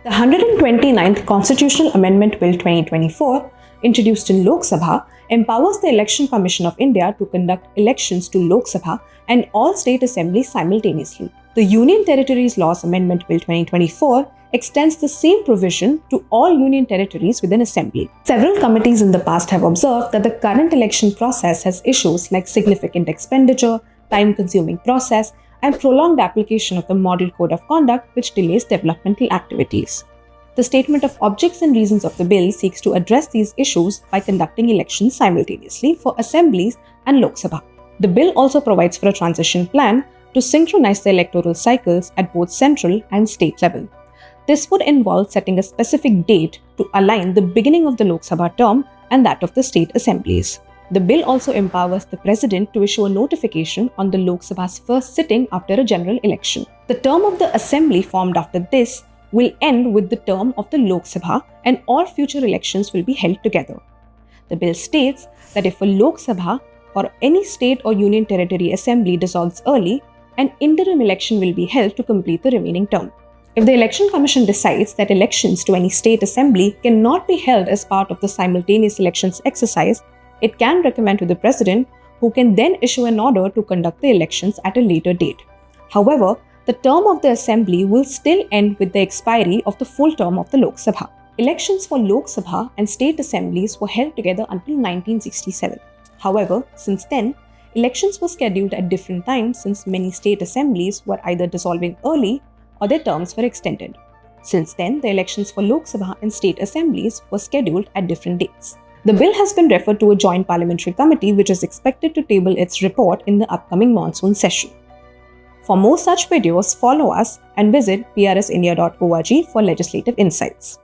The 129th Constitutional Amendment Bill 2024, introduced in Lok Sabha, empowers the Election Commission of India to conduct elections to Lok Sabha and all state assemblies simultaneously. The Union Territories Laws Amendment Bill 2024 extends the same provision to all union territories within assembly. Several committees in the past have observed that the current election process has issues like significant expenditure, time-consuming process, and prolonged application of the Model Code of Conduct, which delays developmental activities. The Statement of Objects and Reasons of the bill seeks to address these issues by conducting elections simultaneously for assemblies and Lok Sabha. The bill also provides for a transition plan to synchronize the electoral cycles at both central and state level. This would involve setting a specific date to align the beginning of the Lok Sabha term and that of the state assemblies. The bill also empowers the President to issue a notification on the Lok Sabha's first sitting after a general election. The term of the assembly formed after this will end with the term of the Lok Sabha, and all future elections will be held together. The bill states that if a Lok Sabha or any state or union territory assembly dissolves early, an interim election will be held to complete the remaining term. If the Election Commission decides that elections to any state assembly cannot be held as part of the simultaneous elections exercise, it can recommend to the President, who can then issue an order to conduct the elections at a later date. However, the term of the assembly will still end with the expiry of the full term of the Lok Sabha. Elections for Lok Sabha and state assemblies were held together until 1967. However, since then, elections were scheduled at different times since many state assemblies were either dissolving early or their terms were extended. Since then, the elections for Lok Sabha and state assemblies were scheduled at different dates. The bill has been referred to a joint parliamentary committee which is expected to table its report in the upcoming monsoon session. For more such videos, follow us and visit prsindia.org for legislative insights.